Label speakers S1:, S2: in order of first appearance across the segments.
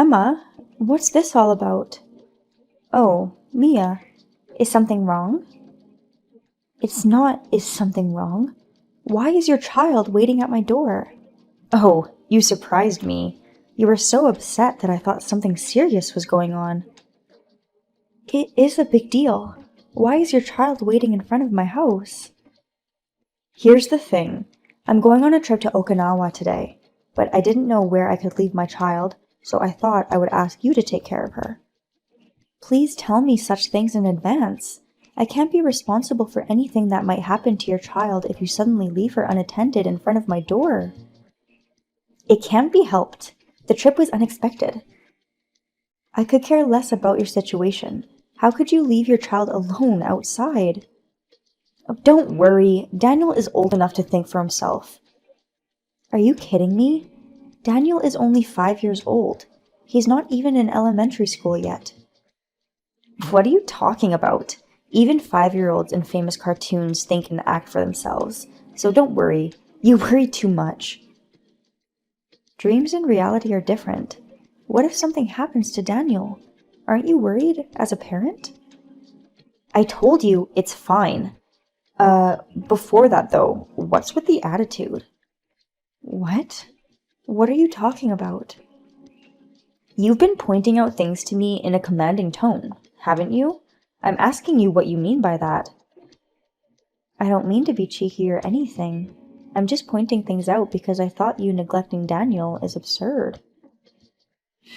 S1: Emma, what's this all about? Oh, Mia, is something wrong? It's not, is something wrong? Why is your child waiting at my door? Oh, you surprised me. You were so upset that I thought something serious was going on. It is a big deal. Why is your child waiting in front of my house? Here's the thing. I'm going on a trip to Okinawa today, but I didn't know where I could leave my child, so I thought I would ask you to take care of her. Please tell me such things in advance. I can't be responsible for anything that might happen to your child if you suddenly leave her unattended in front of my door. It can't be helped. The trip was unexpected. I could care less about your situation. How could you leave your child alone outside? Oh, don't worry. Daniel is old enough to think for himself. Are you kidding me? Daniel is only 5 years old. He's not even in elementary school yet. What are you talking about? Even 5-year-olds in famous cartoons think and act for themselves. So don't worry. You worry too much. Dreams and reality are different. What if something happens to Daniel? Aren't you worried as a parent? I told you it's fine. Before that though, what's with the attitude? What? What are you talking about? You've been pointing out things to me in a commanding tone, haven't you? I'm asking you what you mean by that. I don't mean to be cheeky or anything. I'm just pointing things out because I thought you neglecting Daniel is absurd.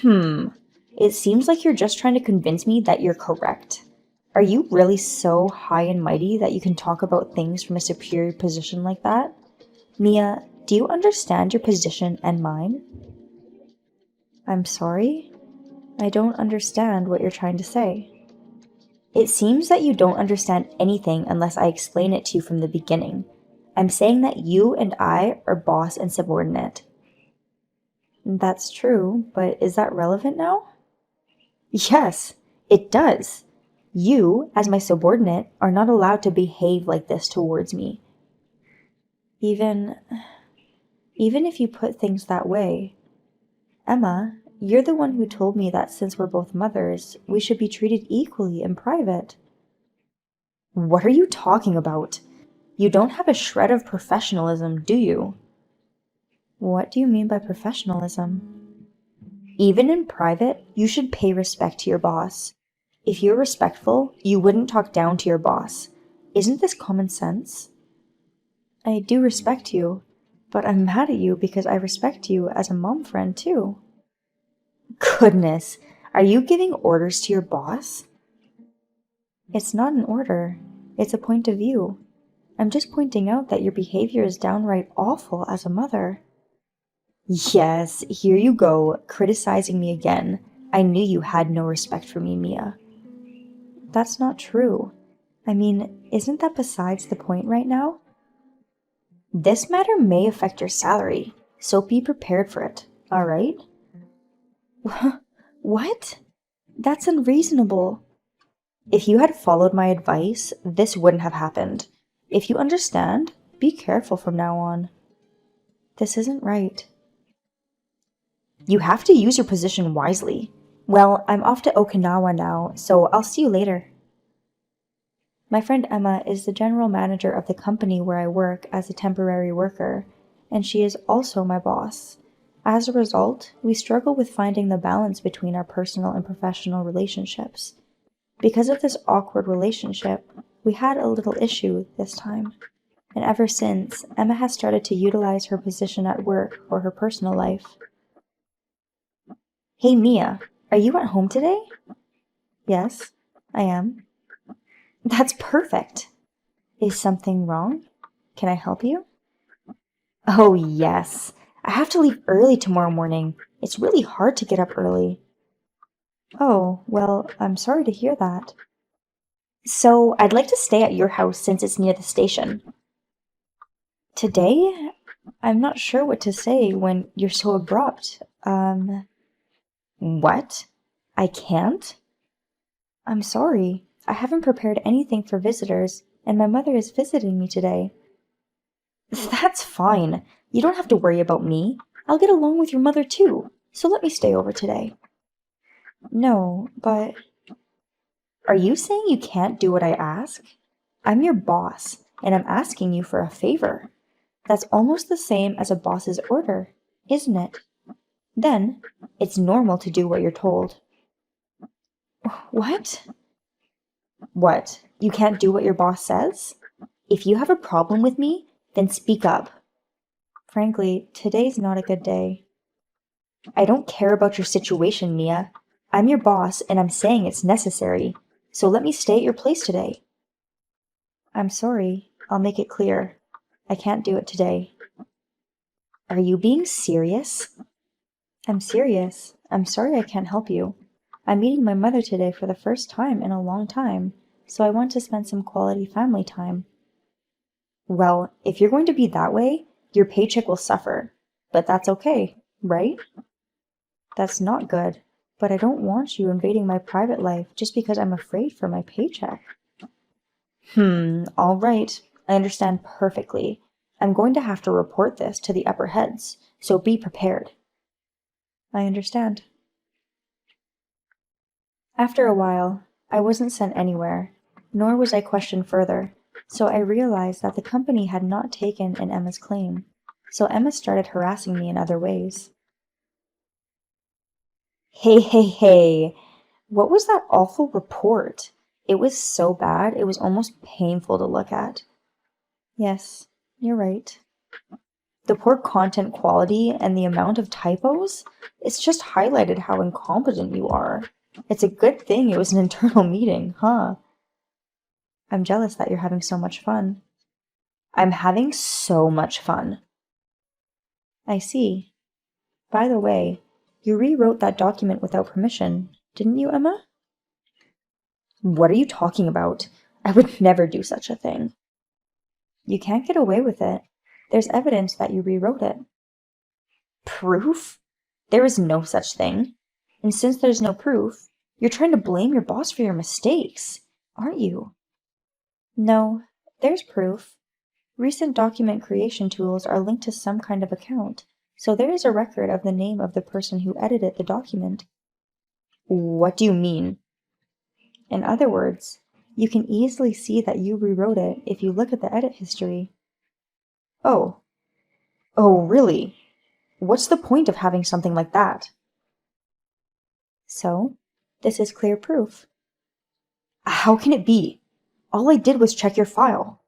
S1: It seems like you're just trying to convince me that you're correct. Are you really so high and mighty that you can talk about things from a superior position like that? Mia, do you understand your position and mine? I'm sorry? I don't understand what you're trying to say. It seems that you don't understand anything unless I explain it to you from the beginning. I'm saying that you and I are boss and subordinate. That's true, but is that relevant now? Yes, it does. You, as my subordinate, are not allowed to behave like this towards me. Even if you put things that way. Emma, you're the one who told me that since we're both mothers, we should be treated equally in private. What are you talking about? You don't have a shred of professionalism, do you? What do you mean by professionalism? Even in private, you should pay respect to your boss. If you're respectful, you wouldn't talk down to your boss. Isn't this common sense? I do respect you, but I'm mad at you because I respect you as a mom friend too. Goodness, are you giving orders to your boss? It's not an order, it's a point of view. I'm just pointing out that your behavior is downright awful as a mother. Yes, here you go, criticizing me again. I knew you had no respect for me, Mia. That's not true. I mean, isn't that besides the point right now? This matter may affect your salary, so be prepared for it, alright? What? That's unreasonable. If you had followed my advice, this wouldn't have happened. If you understand, be careful from now on. This isn't right. You have to use your position wisely. Well, I'm off to Okinawa now, so I'll see you later. My friend Emma is the general manager of the company where I work as a temporary worker, and she is also my boss. As a result, we struggle with finding the balance between our personal and professional relationships. Because of this awkward relationship, we had a little issue this time. And ever since, Emma has started to utilize her position at work for her personal life. Hey Mia, are you at home today? Yes, I am. That's perfect. Is something wrong? Can I help you? Oh, yes. I have to leave early tomorrow morning. It's really hard to get up early. Oh, well, I'm sorry to hear that. So, I'd like to stay at your house since it's near the station. Today? I'm not sure what to say when you're so abrupt. What? I can't? I'm sorry. I haven't prepared anything for visitors, and my mother is visiting me today. That's fine. You don't have to worry about me. I'll get along with your mother too, so let me stay over today. No, but are you saying you can't do what I ask? I'm your boss, and I'm asking you for a favor. That's almost the same as a boss's order, isn't it? Then, it's normal to do what you're told. What? What? You can't do what your boss says? If you have a problem with me, then speak up. Frankly, today's not a good day. I don't care about your situation, Mia. I'm your boss, and I'm saying it's necessary. So let me stay at your place today. I'm sorry. I'll make it clear. I can't do it today. Are you being serious? I'm serious. I'm sorry I can't help you. I'm meeting my mother today for the first time in a long time, so I want to spend some quality family time. Well, if you're going to be that way, your paycheck will suffer. But that's okay, right? That's not good. But I don't want you invading my private life just because I'm afraid for my paycheck. All right. I understand perfectly. I'm going to have to report this to the upper heads, so be prepared. I understand. After a while, I wasn't sent anywhere, nor was I questioned further, so I realized that the company had not taken in Emma's claim, so Emma started harassing me in other ways. Hey, hey, hey! What was that awful report? It was so bad, it was almost painful to look at. Yes, you're right. The poor content quality and the amount of typos, it's just highlighted how incompetent you are. It's a good thing it was an internal meeting, huh? I'm jealous that you're having so much fun. I'm having so much fun. I see. By the way, you rewrote that document without permission, didn't you, Emma? What are you talking about? I would never do such a thing. You can't get away with it. There's evidence that you rewrote it. Proof? There is no such thing. And since there's no proof, you're trying to blame your boss for your mistakes, aren't you? No, there's proof. Recent document creation tools are linked to some kind of account, so there is a record of the name of the person who edited the document. What do you mean? In other words, you can easily see that you rewrote it if you look at the edit history. Oh. Oh, really? What's the point of having something like that? So, this is clear proof. How can it be? All I did was check your file.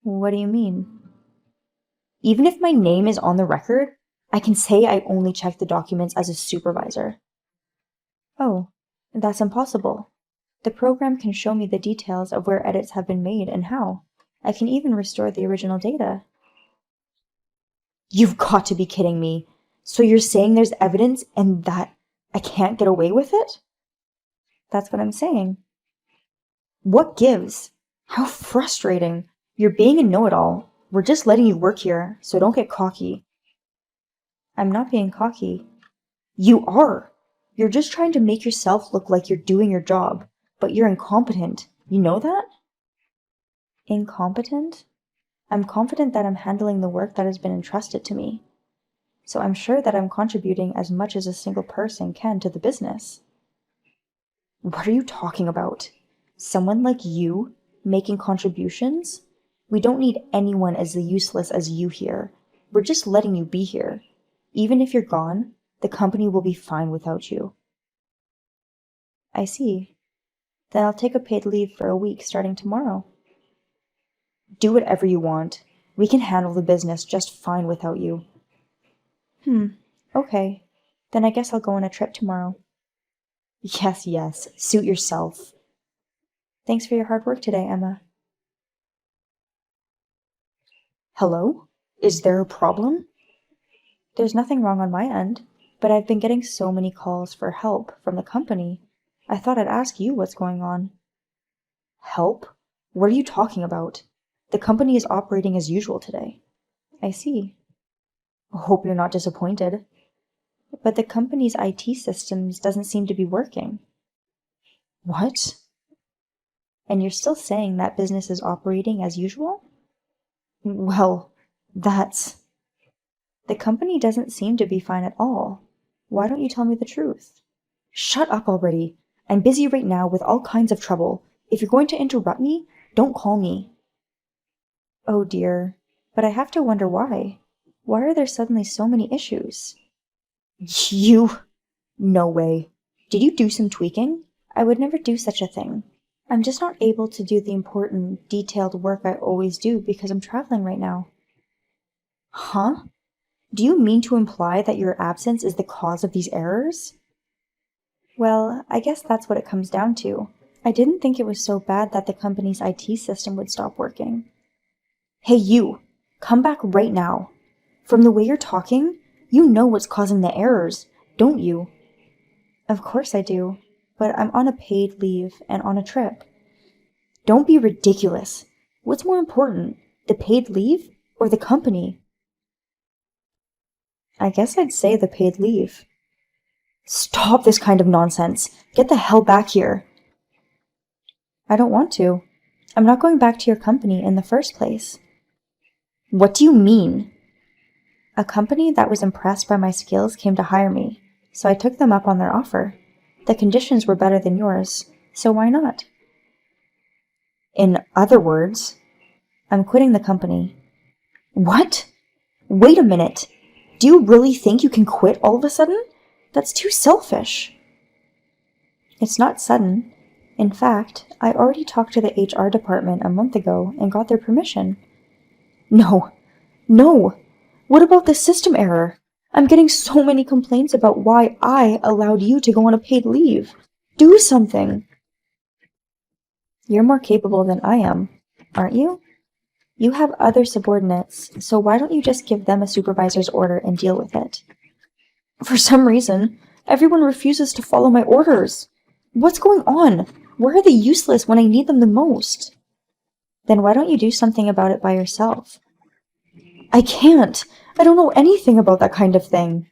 S1: What do you mean? Even if my name is on the record, I can say I only checked the documents as a supervisor. Oh, that's impossible. The program can show me the details of where edits have been made and how. I can even restore the original data. You've got to be kidding me. So you're saying there's evidence and that I can't get away with it? That's what I'm saying. What gives? How frustrating. You're being a know-it-all. We're just letting you work here, so don't get cocky. I'm not being cocky. You are. You're just trying to make yourself look like you're doing your job, but you're incompetent. You know that? Incompetent? I'm confident that I'm handling the work that has been entrusted to me. So I'm sure that I'm contributing as much as a single person can to the business. What are you talking about? Someone like you making contributions? We don't need anyone as useless as you here. We're just letting you be here. Even if you're gone, the company will be fine without you. I see. Then I'll take a paid leave for a week starting tomorrow. Do whatever you want. We can handle the business just fine without you. Okay. Then I guess I'll go on a trip tomorrow. Yes, yes. Suit yourself. Thanks for your hard work today, Emma. Hello? Is there a problem? There's nothing wrong on my end, but I've been getting so many calls for help from the company. I thought I'd ask you what's going on. Help? What are you talking about? The company is operating as usual today. I see. Hope you're not disappointed. But the company's IT systems doesn't seem to be working. What? And you're still saying that business is operating as usual? Well, that's... The company doesn't seem to be fine at all. Why don't you tell me the truth? Shut up already. I'm busy right now with all kinds of trouble. If you're going to interrupt me, don't call me. Oh dear, but I have to wonder why. Why are there suddenly so many issues? You? No way. Did you do some tweaking? I would never do such a thing. I'm just not able to do the important, detailed work I always do because I'm traveling right now. Huh? Do you mean to imply that your absence is the cause of these errors? Well, I guess that's what it comes down to. I didn't think it was so bad that the company's IT system would stop working. Hey you! Come back right now! From the way you're talking, you know what's causing the errors, don't you? Of course I do, but I'm on a paid leave and on a trip. Don't be ridiculous. What's more important, the paid leave or the company? I guess I'd say the paid leave. Stop this kind of nonsense. Get the hell back here. I don't want to. I'm not going back to your company in the first place. What do you mean? A company that was impressed by my skills came to hire me, so I took them up on their offer. The conditions were better than yours, so why not? In other words, I'm quitting the company. What? Wait a minute. Do you really think you can quit all of a sudden? That's too selfish. It's not sudden. In fact, I already talked to the HR department a month ago and got their permission. No. What about the system error? I'm getting so many complaints about why I allowed you to go on a paid leave. Do something. You're more capable than I am, aren't you? You have other subordinates, so why don't you just give them a supervisor's order and deal with it? For some reason, everyone refuses to follow my orders. What's going on? Why are they useless when I need them the most? Then why don't you do something about it by yourself? I can't. I don't know anything about that kind of thing.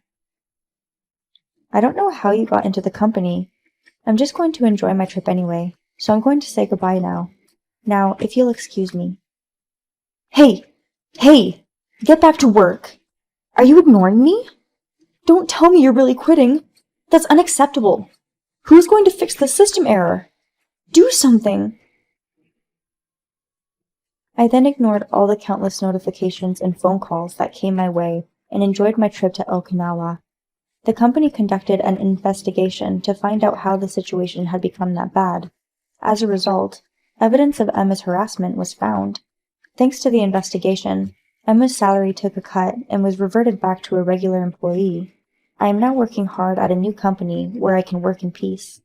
S1: I don't know how you got into the company. I'm just going to enjoy my trip anyway, so I'm going to say goodbye now. Now, if you'll excuse me. Hey! Get back to work! Are you ignoring me? Don't tell me you're really quitting. That's unacceptable. Who's going to fix the system error? Do something! I then ignored all the countless notifications and phone calls that came my way and enjoyed my trip to Okinawa. The company conducted an investigation to find out how the situation had become that bad. As a result, evidence of Emma's harassment was found. Thanks to the investigation, Emma's salary took a cut and was reverted back to a regular employee. I am now working hard at a new company where I can work in peace.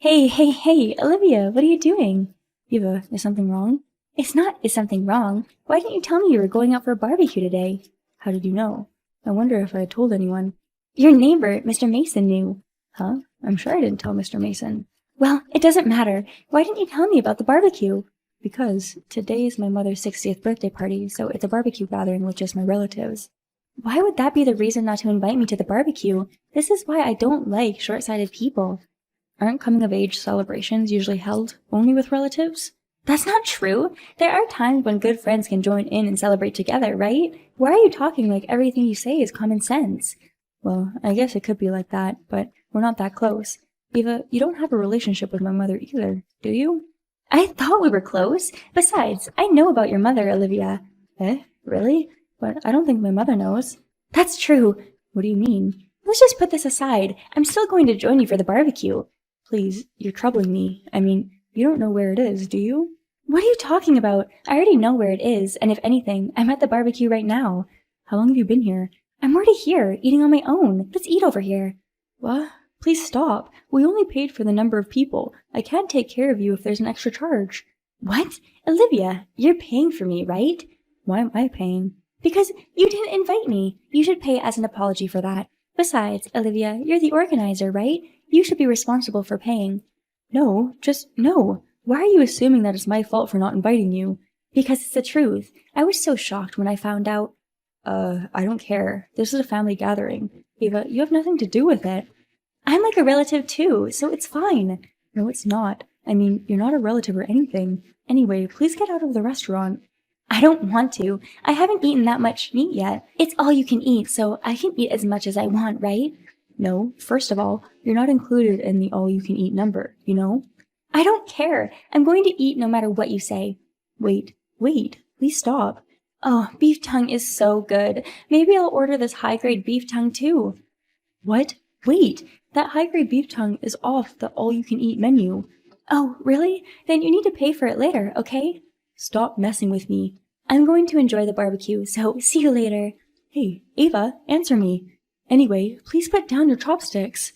S2: Hey, Olivia, what are you doing? Eva, is something wrong? It's not, is something wrong? Why didn't you tell me you were going out for a barbecue today? How did you know? I wonder if I had told anyone. Your neighbor, Mr. Mason, knew. Huh? I'm sure I didn't tell Mr. Mason. Well, it doesn't matter. Why didn't you tell me about the barbecue? Because today is my mother's 60th birthday party, so it's a barbecue gathering with just my relatives. Why would that be the reason not to invite me to the barbecue? This is why I don't like short-sighted people. Aren't coming-of-age celebrations usually held only with relatives? That's not true. There are times when good friends can join in and celebrate together, right? Why are you talking like everything you say is common sense? Well, I guess it could be like that, but we're not that close. Eva, you don't have a relationship with my mother either, do you? I thought we were close. Besides, I know about your mother, Olivia. Eh? Really? But I don't think my mother knows. That's true. What do you mean? Let's just put this aside. I'm still going to join you for the barbecue. Please, you're troubling me. I mean, you don't know where it is, do you? What are you talking about? I already know where it is, and if anything, I'm at the barbecue right now. How long have you been here? I'm already here, eating on my own. Let's eat over here. What? Please stop. We only paid for the number of people. I can't take care of you if there's an extra charge. What? Olivia, you're paying for me, right? Why am I paying? Because you didn't invite me. You should pay as an apology for that. Besides, Olivia, you're the organizer, right? You should be responsible for paying. No, just no. Why are you assuming that it's my fault for not inviting you? Because it's the truth. I was so shocked when I found out. I don't care. This is a family gathering. Eva, you have nothing to do with it. I'm like a relative too, so it's fine. No, it's not. I mean, you're not a relative or anything. Anyway, please get out of the restaurant. I don't want to. I haven't eaten that much meat yet. It's all you can eat, so I can eat as much as I want, right? No, first of all, you're not included in the all you can eat number, you know? I don't care. I'm going to eat no matter what you say. Wait, please stop. Oh, beef tongue is so good. Maybe I'll order this high-grade beef tongue too. What? Wait, that high-grade beef tongue is off the all-you-can-eat menu. Oh, really? Then you need to pay for it later, okay? Stop messing with me. I'm going to enjoy the barbecue, so see you later. Hey, Ava, answer me. Anyway, please put down your chopsticks.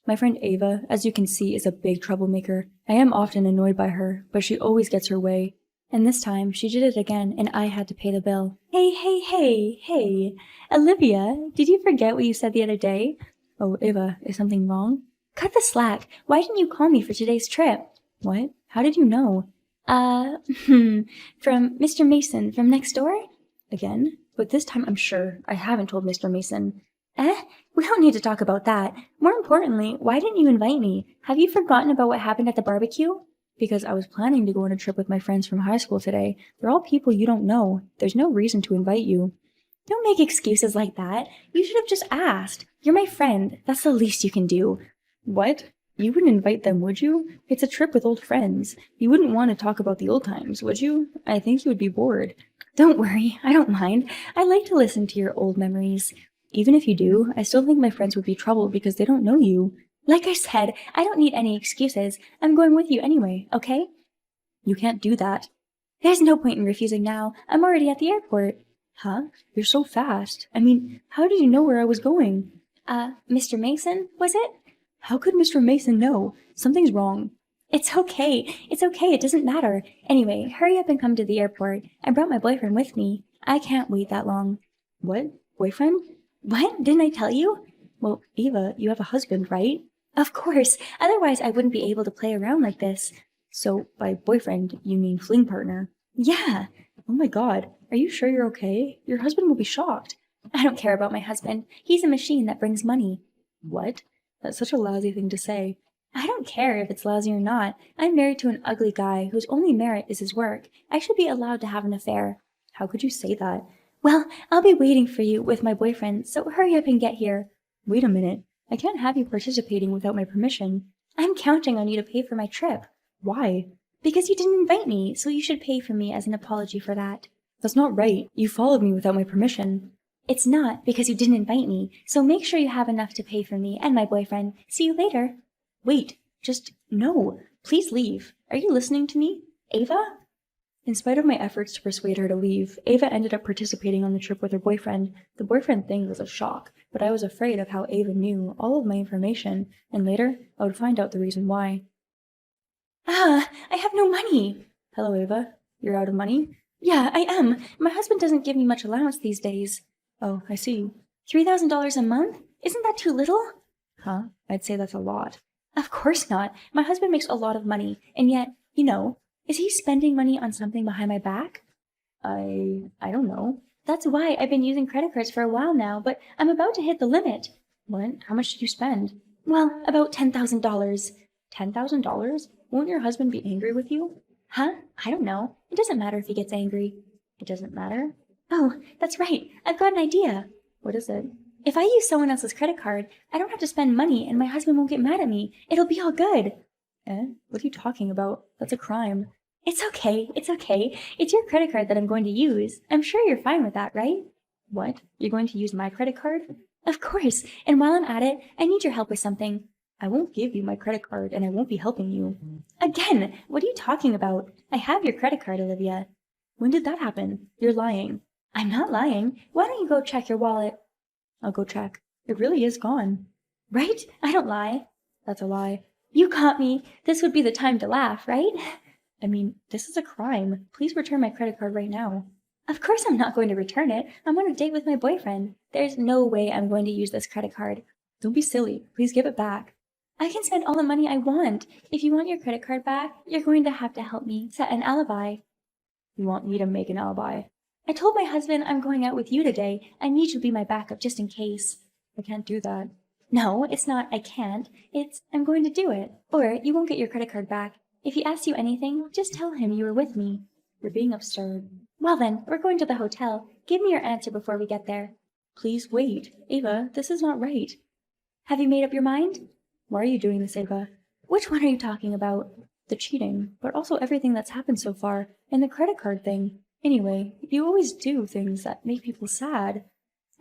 S2: My friend Ava, as you can see, is a big troublemaker. I am often annoyed by her, but she always gets her way. And this time, she did it again, and I had to pay the bill. Hey. Olivia, did you forget what you said the other day? Oh, Ava, is something wrong? Cut the slack. Why didn't you call me for today's trip? What? How did you know? From Mr. Mason from next door? Again? But this time I'm sure I haven't told Mr. Mason. We don't need to talk about that. More importantly, why didn't you invite me? Have you forgotten about what happened at the barbecue? Because I was planning to go on a trip with my friends from high school today. They're all people you don't know. There's no reason to invite you. Don't make excuses like that. You should have just asked. You're my friend. That's the least you can do. What? You wouldn't invite them, would you? It's a trip with old friends. You wouldn't want to talk about the old times, would you? I think you would be bored. Don't worry, I don't mind. I like to listen to your old memories. Even if you do, I still think my friends would be troubled because they don't know you. Like I said, I don't need any excuses. I'm going with you anyway, okay? You can't do that. There's no point in refusing now. I'm already at the airport. Huh? You're so fast. I mean, how did you know where I was going? Mr. Mason, was it? How could Mr. Mason know? Something's wrong. It's okay. It doesn't matter. Anyway, hurry up and come to the airport. I brought my boyfriend with me. I can't wait that long. What? Boyfriend? What? Didn't I tell you? Well, Ava, you have a husband, right? Of course. Otherwise, I wouldn't be able to play around like this. So, by boyfriend, you mean fling partner? Yeah. Oh my god. Are you sure you're okay? Your husband will be shocked. I don't care about my husband. He's a machine that brings money. What? That's such a lousy thing to say. I don't care if it's lousy or not. I'm married to an ugly guy whose only merit is his work. I should be allowed to have an affair. How could you say that? Well, I'll be waiting for you with my boyfriend, so hurry up and get here. Wait a minute. I can't have you participating without my permission. I'm counting on you to pay for my trip. Why? Because you didn't invite me, so you should pay for me as an apology for that. That's not right. You followed me without my permission. It's not because you didn't invite me, so make sure you have enough to pay for me and my boyfriend. See you later. Wait, no. Please leave. Are you listening to me? Ava? In spite of my efforts to persuade her to leave, Ava ended up participating on the trip with her boyfriend. The boyfriend thing was a shock, but I was afraid of how Ava knew all of my information, and later I would find out the reason why. I have no money. Hello, Ava. You're out of money? Yeah, I am. My husband doesn't give me much allowance these days. Oh, I see. $3,000 a month? Isn't that too little? Huh? I'd say that's a lot. Of course not. My husband makes a lot of money, and yet, is he spending money on something behind my back? I don't know. That's why I've been using credit cards for a while now, but I'm about to hit the limit. What? How much did you spend? Well, about $10,000. $10,000? Won't your husband be angry with you? Huh? I don't know. It doesn't matter if he gets angry. It doesn't matter? Oh, that's right. I've got an idea. What is it? If I use someone else's credit card, I don't have to spend money and my husband won't get mad at me. It'll be all good. What are you talking about? That's a crime. It's okay. It's your credit card that I'm going to use. I'm sure you're fine with that, right? What? You're going to use my credit card? Of course. And while I'm at it, I need your help with something. I won't give you my credit card and I won't be helping you. Again, what are you talking about? I have your credit card, Olivia. When did that happen? You're lying. I'm not lying. Why don't you go check your wallet? I'll go check. It really is gone. Right? I don't lie. That's a lie. You caught me. This would be the time to laugh, right? I mean, this is a crime. Please return my credit card right now. Of course I'm not going to return it. I'm on a date with my boyfriend. There's no way I'm going to use this credit card. Don't be silly. Please give it back. I can spend all the money I want. If you want your credit card back, you're going to have to help me set an alibi. You want me to make an alibi? I told my husband I'm going out with you today. I need you to be my backup just in case. I can't do that. No, it's not I can't. It's I'm going to do it. Or you won't get your credit card back. If he asks you anything, just tell him you were with me. You're being absurd. Well then, we're going to the hotel. Give me your answer before we get there. Please wait. Ava, this is not right. Have you made up your mind? Why are you doing this, Ava? Which one are you talking about? The cheating, but also everything that's happened so far, and the credit card thing. Anyway, you always do things that make people sad.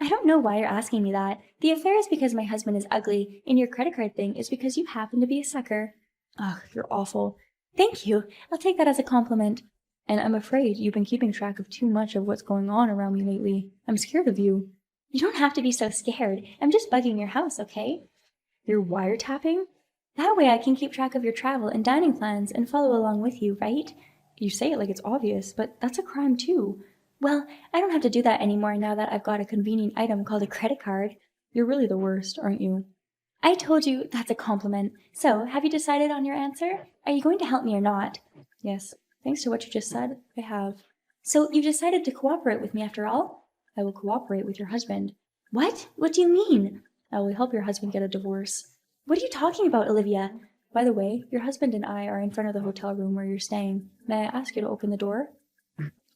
S2: I don't know why you're asking me that. The affair is because my husband is ugly, and your credit card thing is because you happen to be a sucker. Ugh, you're awful. Thank you. I'll take that as a compliment. And I'm afraid you've been keeping track of too much of what's going on around me lately. I'm scared of you. You don't have to be so scared. I'm just bugging your house, okay? You're wiretapping? That way I can keep track of your travel and dining plans and follow along with you, right? You say it like it's obvious, but that's a crime too. Well, I don't have to do that anymore now that I've got a convenient item called a credit card. You're really the worst, aren't you? I told you that's a compliment. So, have you decided on your answer? Are you going to help me or not? Yes, thanks to what you just said, I have. So, you've decided to cooperate with me after all? I will cooperate with your husband. What? What do you mean? I will help your husband get a divorce. What are you talking about, Olivia? By the way, your husband and I are in front of the hotel room where you're staying. May I ask you to open the door?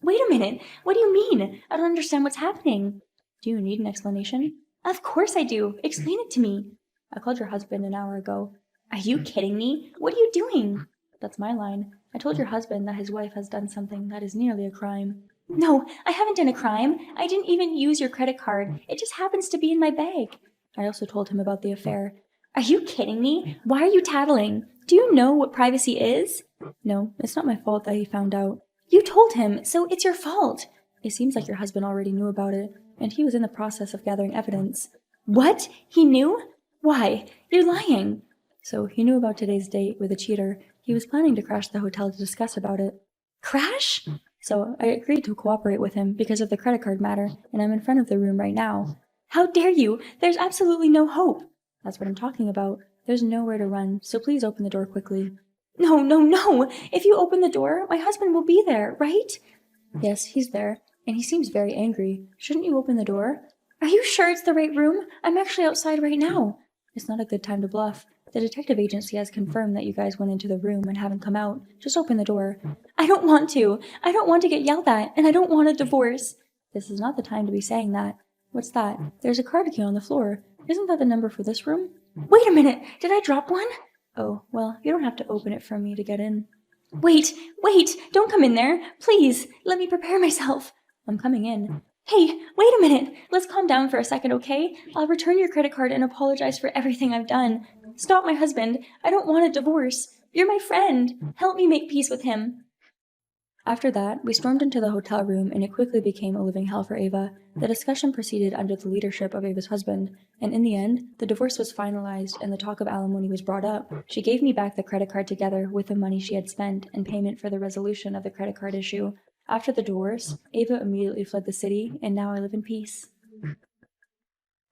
S2: Wait a minute. What do you mean? I don't understand what's happening. Do you need an explanation? Of course I do. Explain it to me. I called your husband an hour ago. Are you kidding me? What are you doing? That's my line. I told your husband that his wife has done something that is nearly a crime. No, I haven't done a crime. I didn't even use your credit card. It just happens to be in my bag. I also told him about the affair. Are you kidding me? Why are you tattling? Do you know what privacy is? No, it's not my fault that he found out. You told him, so it's your fault. It seems like your husband already knew about it, and he was in the process of gathering evidence. What? He knew? Why? You're lying. So he knew about today's date with a cheater. He was planning to crash the hotel to discuss about it. Crash? So I agreed to cooperate with him because of the credit card matter, and I'm in front of the room right now. How dare you? There's absolutely no hope. That's what I'm talking about. There's nowhere to run, so please open the door quickly. No, no, no! If you open the door, my husband will be there, right? Yes, he's there, and he seems very angry. Shouldn't you open the door? Are you sure it's the right room? I'm actually outside right now. It's not a good time to bluff. The detective agency has confirmed that you guys went into the room and haven't come out. Just open the door. I don't want to. I don't want to get yelled at, and I don't want a divorce. This is not the time to be saying that. What's that? There's a card key on the floor. Isn't that the number for this room? Wait a minute! Did I drop one? Oh, well, you don't have to open it for me to get in. Wait! Don't come in there! Please, let me prepare myself. I'm coming in. Hey, wait a minute! Let's calm down for a second, okay? I'll return your credit card and apologize for everything I've done. Stop my husband. I don't want a divorce. You're my friend. Help me make peace with him. After that, we stormed into the hotel room and it quickly became a living hell for Ava. The discussion proceeded under the leadership of Ava's husband, and in the end, the divorce was finalized and the talk of alimony was brought up. She gave me back the credit card together with the money she had spent and payment for the resolution of the credit card issue. After the divorce, Ava immediately fled the city, and now I live in peace.